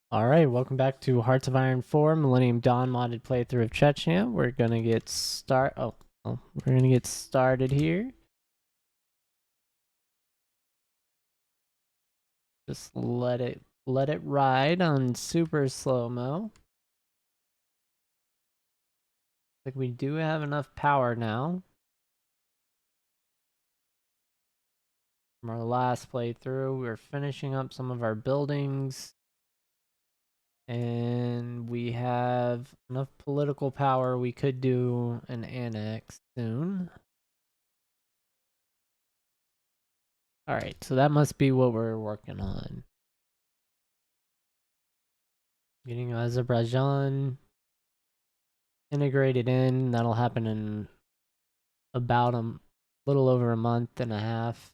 Alright, welcome back to Hearts of Iron 4 Millennium Dawn modded playthrough of Chechnya. We're gonna get started here. Just let it ride on super slow-mo. Like we do have enough power now from our last playthrough. We're finishing up some of our buildings. And we have enough political power we could do an annex soon. Alright, so that must be what we're working on. Getting Azerbaijan integrated in. That'll happen in about a little over a month and a half.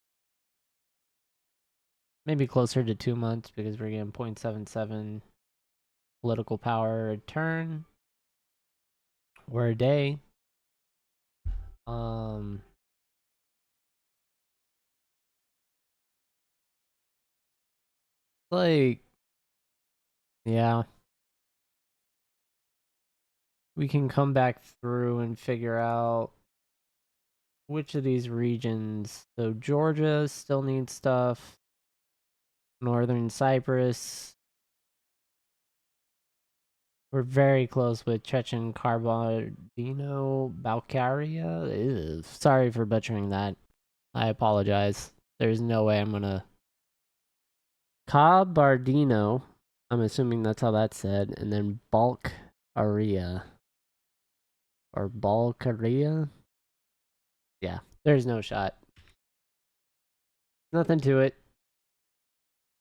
Maybe closer to 2 months because we're getting 0.77 political power a turn or a day. Like, yeah. We can come back through and figure out which of these regions. So Georgia still needs stuff. Northern Cyprus. We're very close with Chechen Balkaria. Ew. Sorry for butchering that. I apologize. There's no way I'm gonna. Kabardino. I'm assuming that's how that's said. And then Balkaria. Or Balkaria? Yeah, there's no shot. Nothing to it.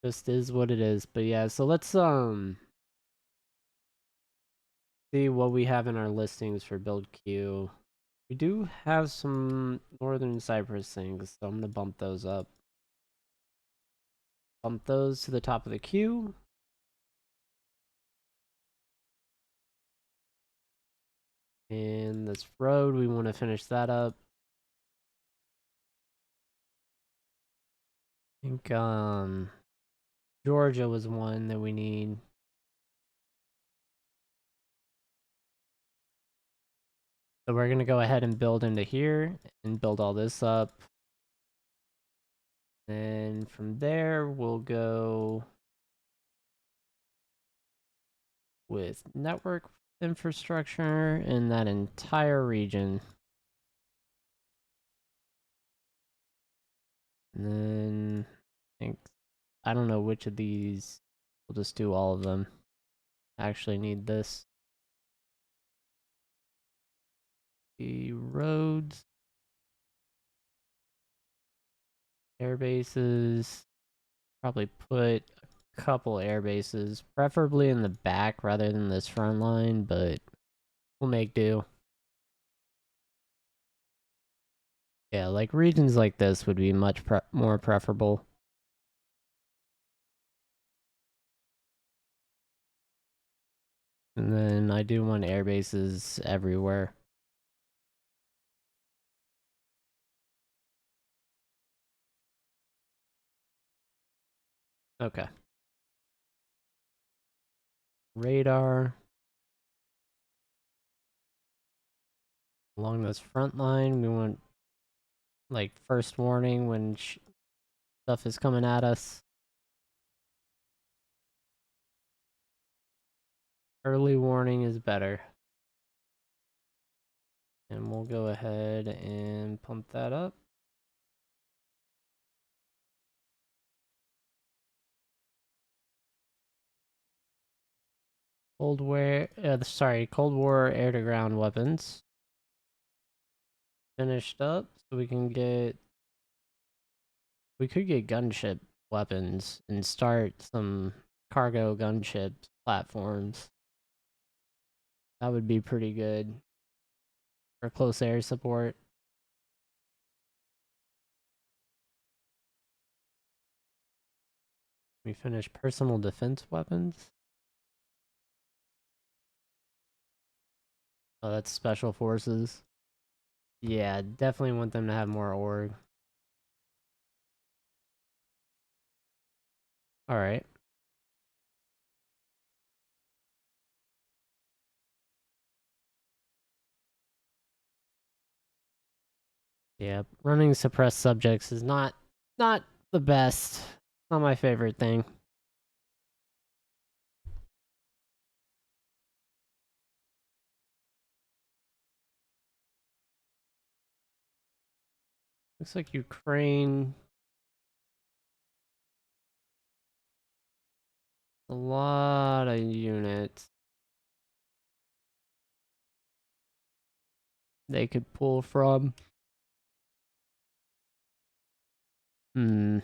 Just is what it is. But yeah, so let's see what we have in our listings for build queue. We do have some Northern Cyprus things, so I'm gonna bump those up. Bump those to the top of the queue. And this road, we want to finish that up. I think Georgia was one that we need. So we're gonna go ahead and build into here and build all this up. And from there, we'll go with network infrastructure in that entire region. And then I don't know which of these. We'll just do all of them. I actually need this. The roads, air bases. Probably put a couple air bases, preferably in the back rather than this front line, but we'll make do. Yeah, like regions like this would be much more preferable. And then I do want air bases everywhere. Okay. Radar. Along this front line, we want like first warning when stuff is coming at us. Early warning is better. And we'll go ahead and pump that up. Cold War air to ground weapons. Finished up, so we could get gunship weapons and start some cargo gunship platforms. That would be pretty good for close air support. We finished personal defense weapons. Oh, that's special forces. Yeah, definitely want them to have more org. Alright. Yeah, running suppressed subjects is not the best. Not my favorite thing. Looks like Ukraine. A lot of units they could pull from. Hmm.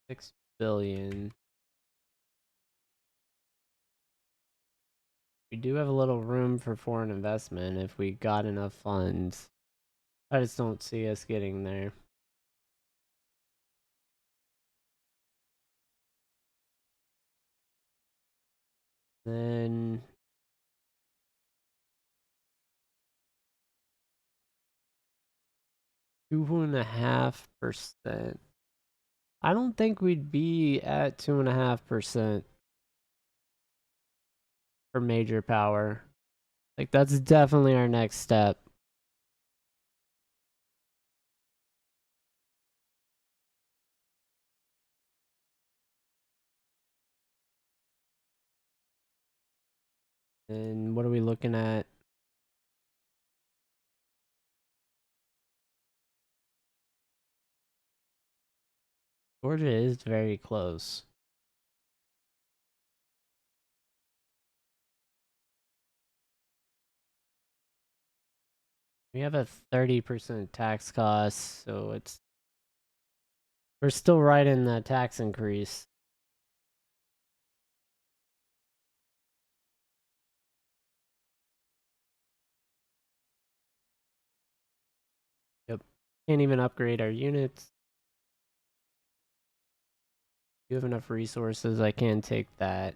6 billion. We do have a little room for foreign investment if we got enough funds. I just don't see us getting there. Then 2.5%. I don't think we'd be at 2.5% for major power. Like that's definitely our next step. And what are we looking at? Georgia is very close. We have a 30% tax cost, so we're still right in that tax increase. Yep. Can't even upgrade our units. You have enough resources, I can take that.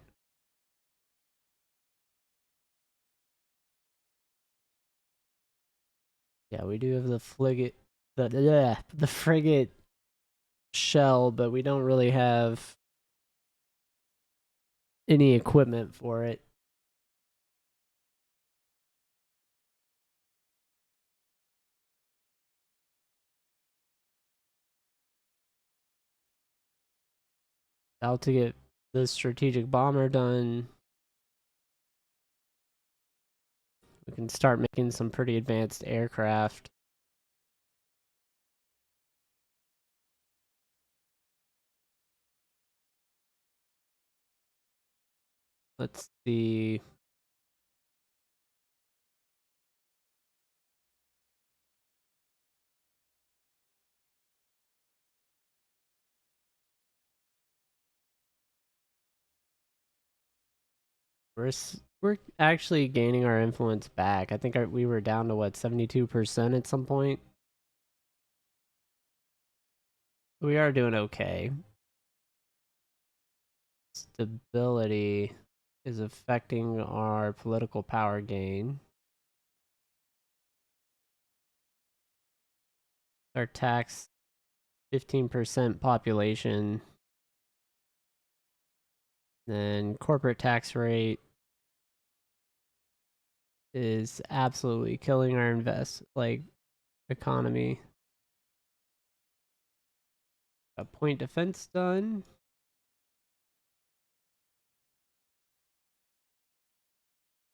Yeah, we do have the the frigate shell, but we don't really have any equipment for it. Out to get the strategic bomber done. We can start making some pretty advanced aircraft. Let's see. We're actually gaining our influence back. I think we were down to what 72% at some point. We are doing okay. Stability is affecting our political power gain. Our tax 15% population. Then corporate tax rate is absolutely killing our economy. A point defense done.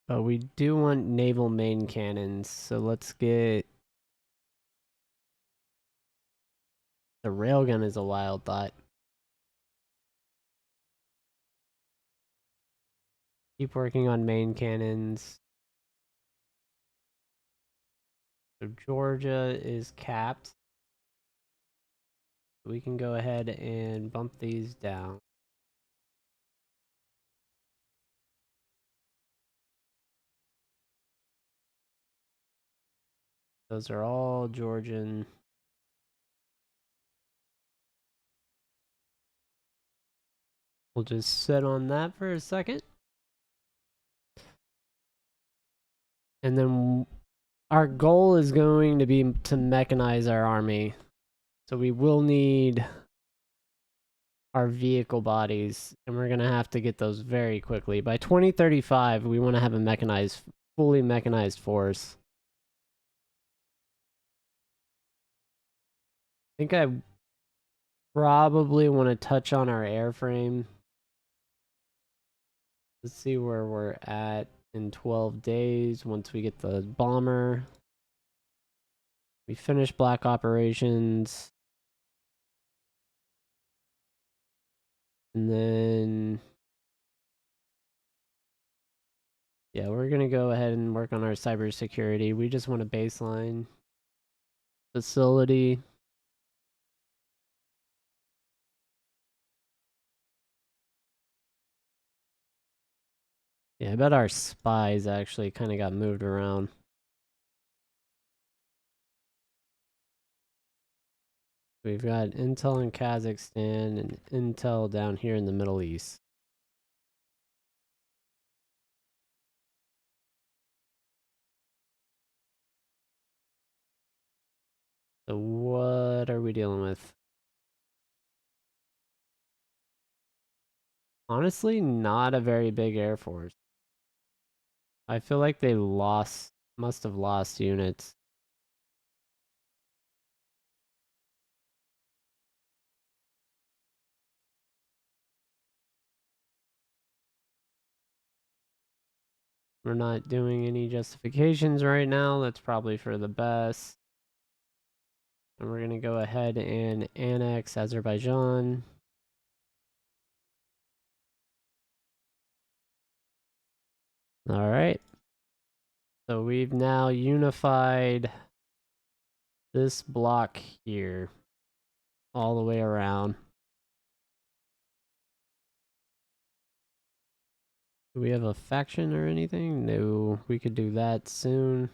But we do want naval main cannons, so let's get the railgun is a wild thought. Keep working on main cannons. So Georgia is capped. We can go ahead and bump these down. Those are all Georgian. We'll just sit on that for a second. And then our goal is going to be to mechanize our army. So we will need our vehicle bodies, and we're gonna have to get those very quickly. By 2035, we want to have a mechanized, fully mechanized force. I think I probably want to touch on our airframe. Let's see where we're at in 12 days once we get the bomber. We finish black operations. And then, yeah, we're going to go ahead and work on our cybersecurity. We just want a baseline facility. Yeah, I bet our spies actually kind of got moved around. We've got intel in Kazakhstan and intel down here in the Middle East. So what are we dealing with? Honestly, not a very big Air Force. I feel like they must have lost units. We're not doing any justifications right now. That's probably for the best. And we're going to go ahead and annex Azerbaijan. All right. So we've now unified this block here all the way around. Do we have a faction or anything? No, we could do that soon.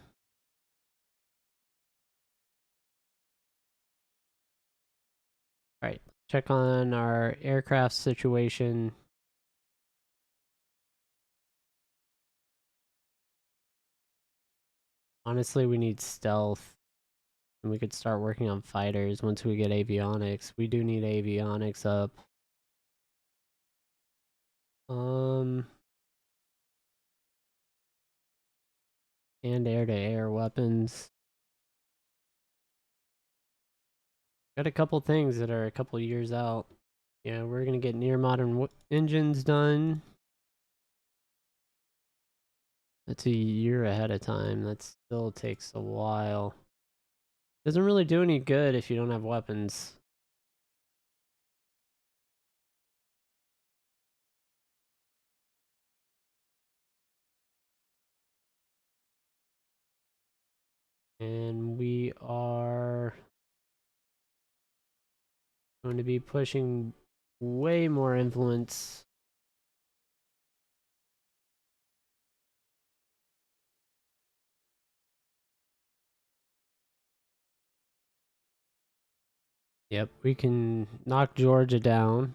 All right, check on our aircraft situation. Honestly, we need stealth. And we could start working on fighters once we get avionics. We do need avionics up. And air-to-air weapons. Got a couple things that are a couple years out. Yeah, we're gonna get near modern engines done. That's a year ahead of time. That still takes a while. Doesn't really do any good if you don't have weapons. And we are going to be pushing way more influence. Yep, we can knock Georgia down.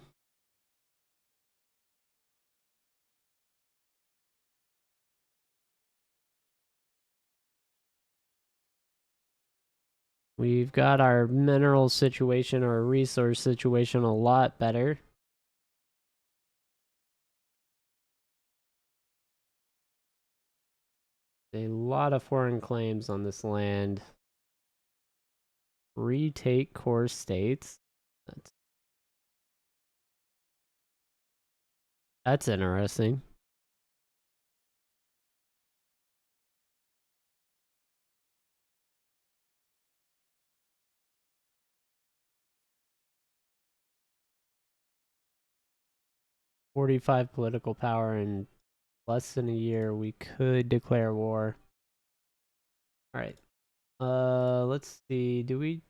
We've got our mineral situation, our resource situation a lot better. A lot of foreign claims on this land. Retake core states. That's interesting. "45 political power in less than a year. We could declare war." All right. Let's see. Do we?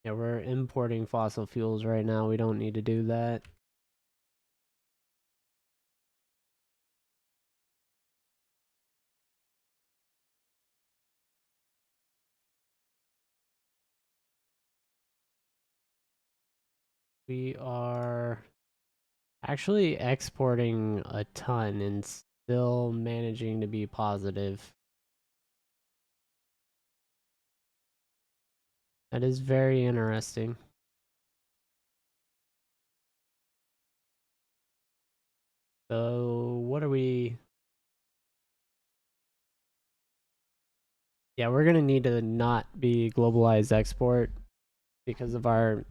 Yeah, we're importing fossil fuels right now. We don't need to do that. We are actually exporting a ton and still managing to be positive. That is very interesting. So what are we? Yeah, we're gonna need to not be globalized export because of our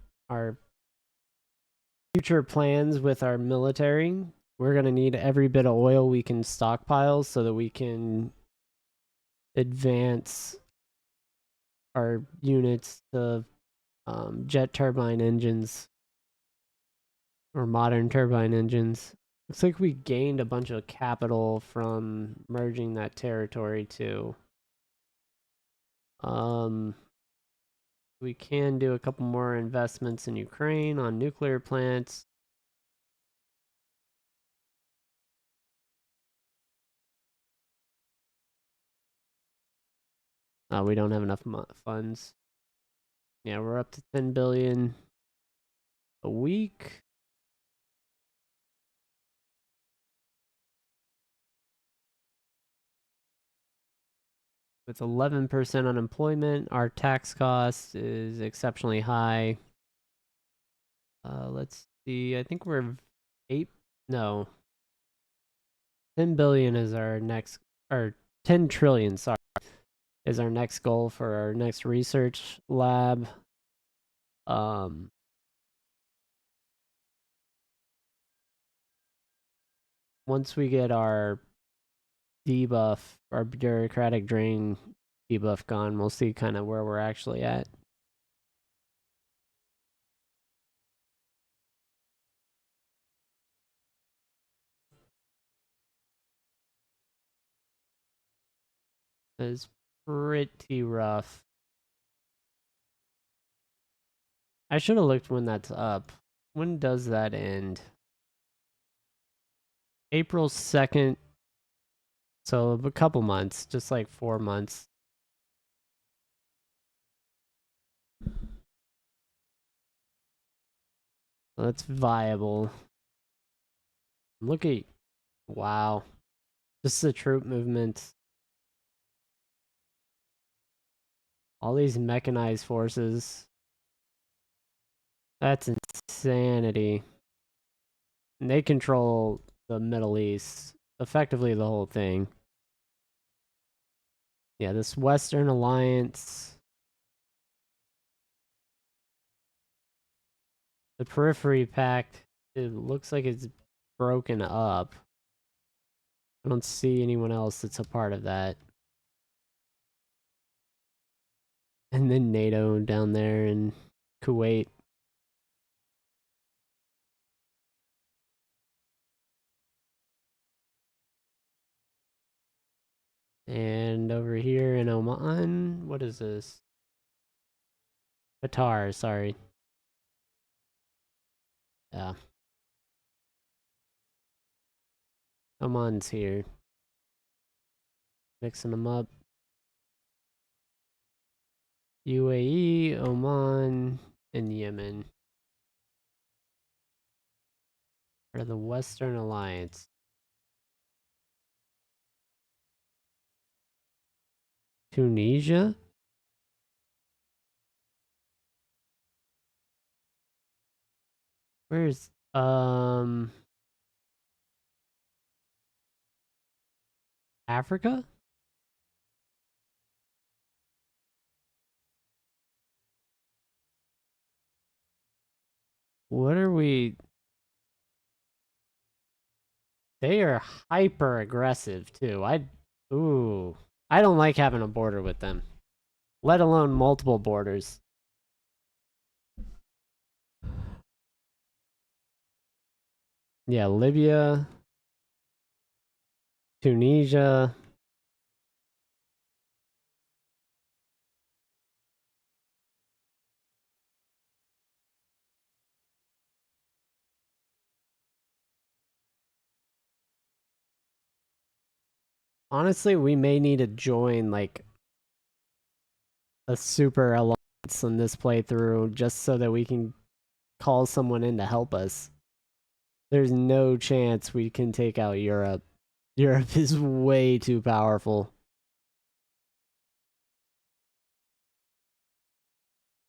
future plans with our military. We're gonna need every bit of oil we can stockpile so that we can advance our units to jet turbine engines or modern turbine engines. Looks like we gained a bunch of capital from merging that territory too. Um, we can do a couple more investments in Ukraine on nuclear plants. We don't have enough funds. Yeah, we're up to 10 billion a week. With 11% unemployment, our tax cost is exceptionally high. Let's see. I think we're 8 no. 10 billion is our next or 10 trillion, sorry, is our next goal for our next research lab. Um Once we get our debuff, our bureaucratic drain debuff gone, we'll see kind of where we're actually at. It's pretty rough. I should have looked when that's up. When does that end? April 2nd. So a couple months, just like 4 months. That's viable. Look at, wow. Just the troop movements. All these mechanized forces. That's insanity. And they control the Middle East. Effectively the whole thing. Yeah, this Western Alliance. The Periphery Pact, it looks like it's broken up. I don't see anyone else that's a part of that. And then NATO down there in Kuwait. And over here in Oman, what is this? Qatar, sorry. Yeah. Oman's here. Mixing them up. UAE, Oman, and Yemen are the Western Alliance. Tunisia? Where's Africa? What are we? They are hyper aggressive too. Ooh. I don't like having a border with them. Let alone multiple borders. Yeah, Libya, Tunisia. Honestly, we may need to join like a super alliance on this playthrough just so that we can call someone in to help us. There's no chance we can take out Europe. Europe is way too powerful.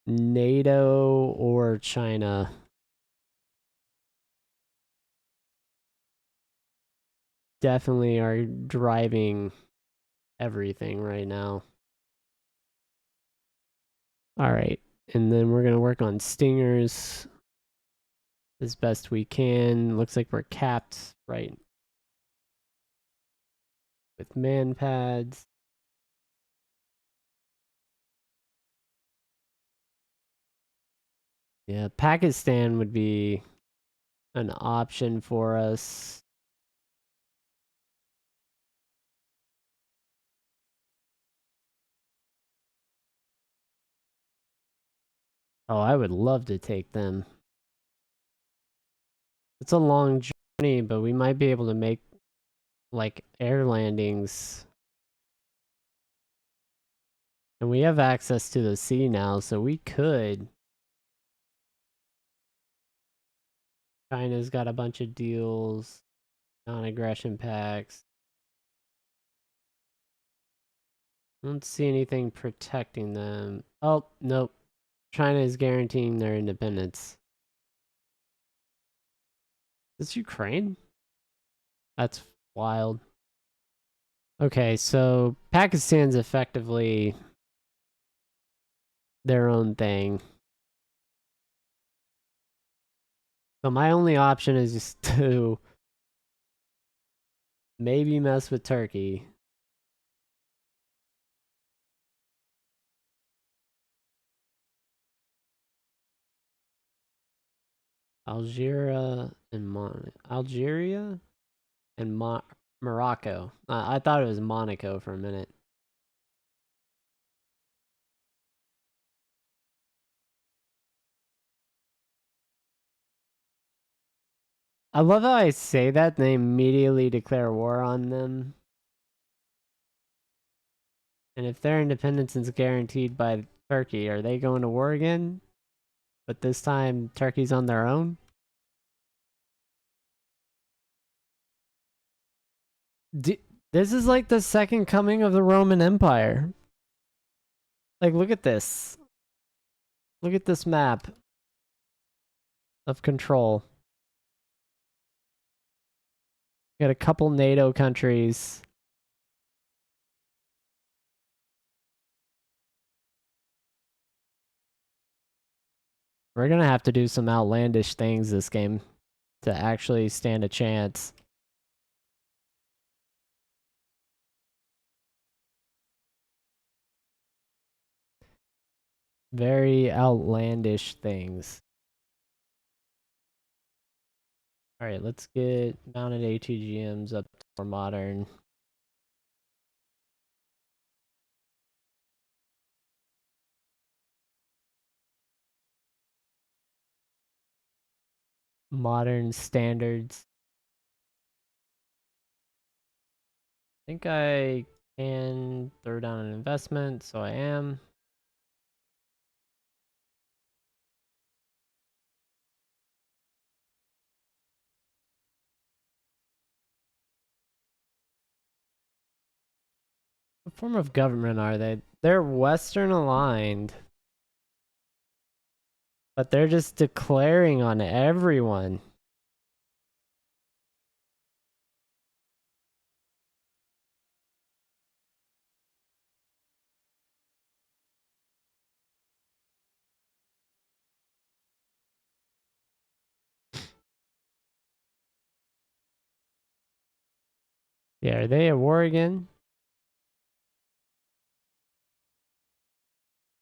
NATO or China. definitely are driving everything right now. All right. And then we're going to work on stingers as best we can. Looks like we're capped right with man pads. Yeah, Pakistan would be an option for us. Oh, I would love to take them. It's a long journey, but we might be able to make like air landings. And we have access to the sea now, so we could. China's got a bunch of deals, non-aggression pacts. I don't see anything protecting them. Oh, nope. China is guaranteeing their independence. Is this Ukraine? That's wild. Okay, so Pakistan's effectively their own thing. So my only option is just to maybe mess with Turkey. Algeria and Morocco. I thought it was Monaco for a minute. I love how I say that and they immediately declare war on them. And if their independence is guaranteed by Turkey, are they going to war again? But this time Turkey's on their own? This is like the second coming of the Roman Empire. Like, look at this. Look at this map of control. Got a couple NATO countries. We're gonna have to do some outlandish things this game to actually stand a chance. Very outlandish things. Alright, let's get mounted ATGMs up to more modern. Modern standards. I think I can throw down an investment, so I am. What form of government are they? They're Western aligned, but they're just declaring on everyone. Yeah, are they at war again?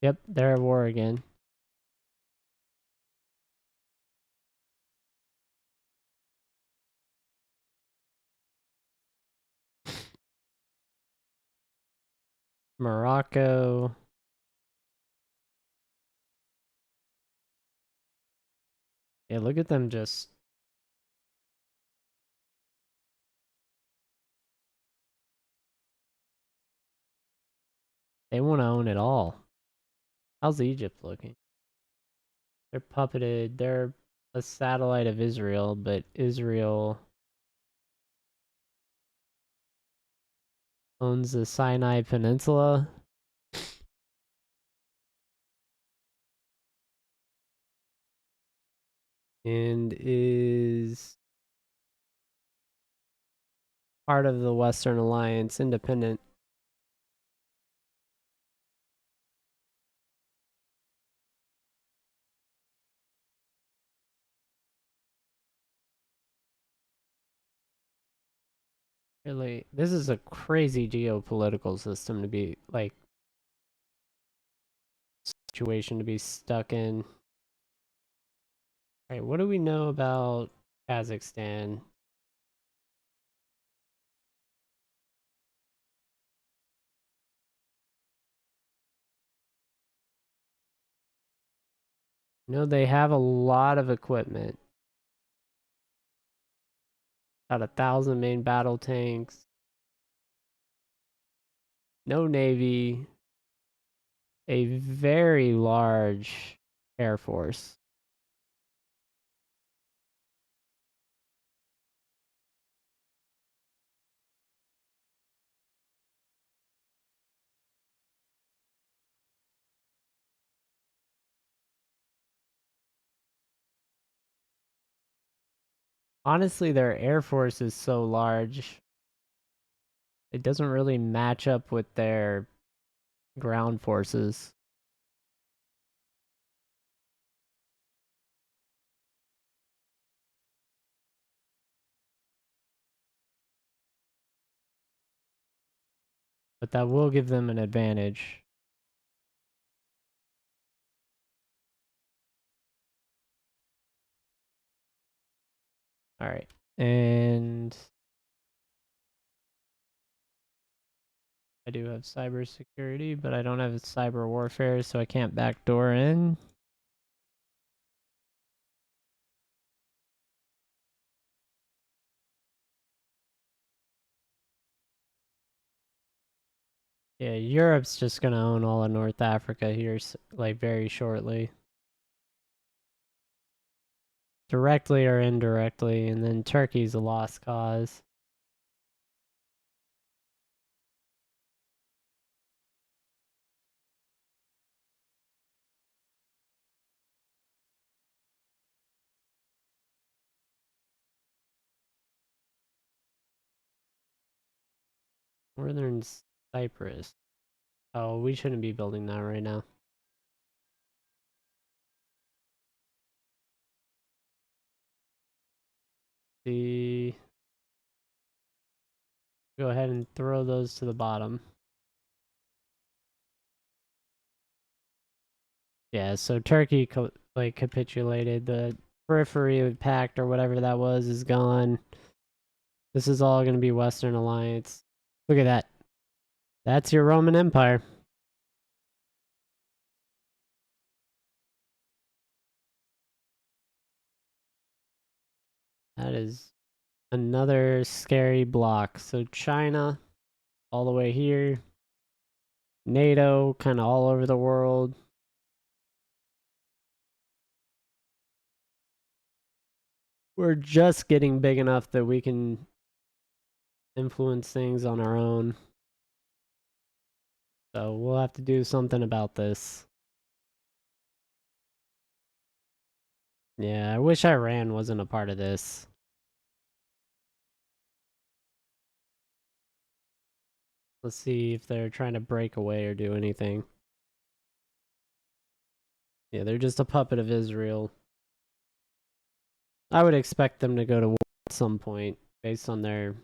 Yep, they're at war again. Morocco. Yeah, look at them just. They want to own it all. How's Egypt looking? They're puppeted. They're a satellite of Israel, but Israel owns the Sinai Peninsula. And is part of the Western Alliance, independent. Really, this is a crazy geopolitical system to be like situation to be stuck in. All right, what do we know about Kazakhstan? No, they have a lot of equipment. About 1,000 main battle tanks. No navy. A very large air force. Honestly, their air force is so large, it doesn't really match up with their ground forces. But that will give them an advantage. All right. And I do have cybersecurity, but I don't have cyber warfare, so I can't backdoor in. Yeah, Europe's just gonna own all of North Africa here, like very shortly, directly or indirectly, and then Turkey's a lost cause. Northern Cyprus. Oh, we shouldn't be building that right now. The Go ahead and throw those to the bottom. Yeah, so Turkey like capitulated. The periphery pact or whatever that was is gone. This is all going to be Western Alliance. Look at that. That's your Roman Empire. That is another scary block. So China all the way here. NATO kind of all over the world. We're just getting big enough that we can influence things on our own. So we'll have to do something about this. Yeah, I wish Iran wasn't a part of this. Let's see if they're trying to break away or do anything. Yeah, they're just a puppet of Israel. I would expect them to go to war at some point based on their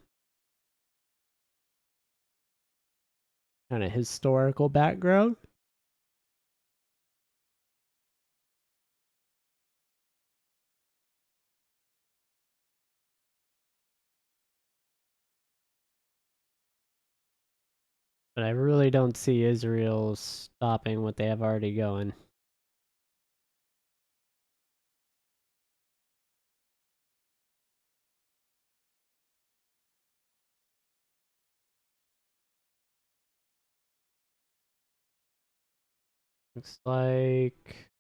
kind of historical background. But I really don't see Israel stopping what they have already going. Looks like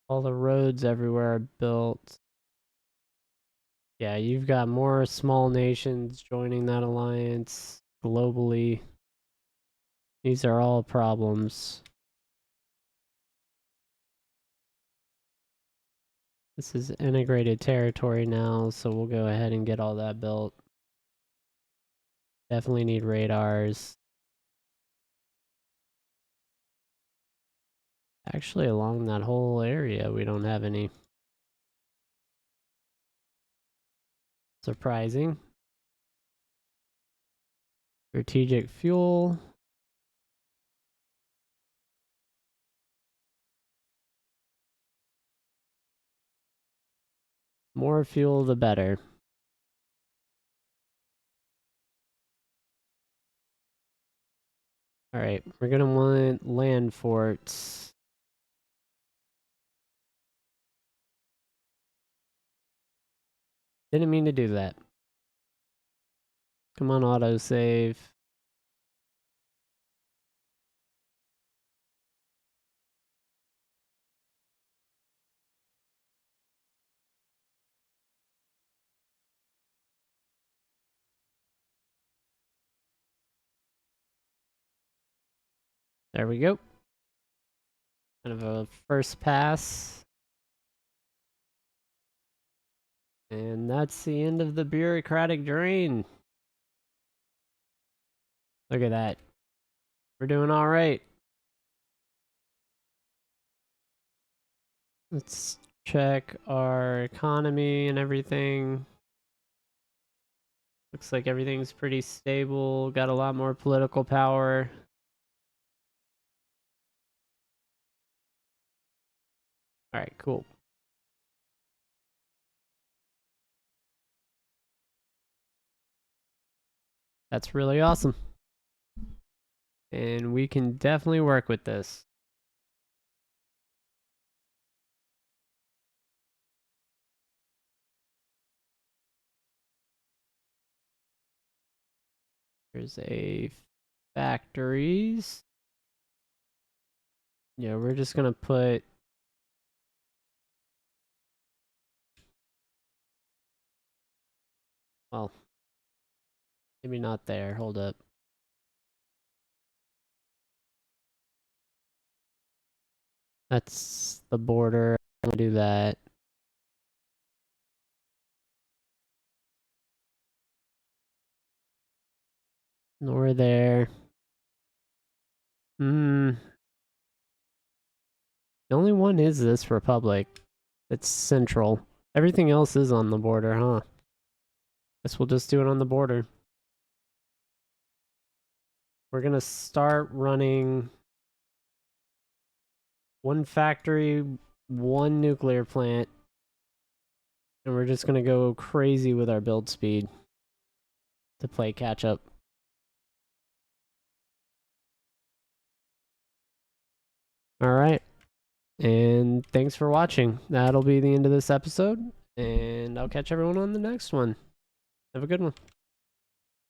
all the roads everywhere are built. Yeah, you've got more small nations joining that alliance globally. These are all problems. This is integrated territory now, so we'll go ahead and get all that built. Definitely need radars. Actually, along that whole area, we don't have any. Surprising. Strategic fuel. More fuel, the better. Alright, we're gonna want land forts. Didn't mean to do that. Come on, autosave. There we go. Kind of a first pass. And that's the end of the bureaucratic drain. Look at that. We're doing alright. Let's check our economy and everything. Looks like everything's pretty stable. Got a lot more political power. Alright, cool. That's really awesome. And we can definitely work with this. There's a factories. Yeah, we're just gonna put well, maybe not there. Hold up. That's the border. I'll do that. Nor there. The only one is this republic. It's central. Everything else is on the border, huh? Guess we'll just do it on the border. We're gonna start running one factory, one nuclear plant, and we're just gonna go crazy with our build speed to play catch up. Alright. And thanks for watching. That'll be the end of this episode, and I'll catch everyone on the next one. Have a good one.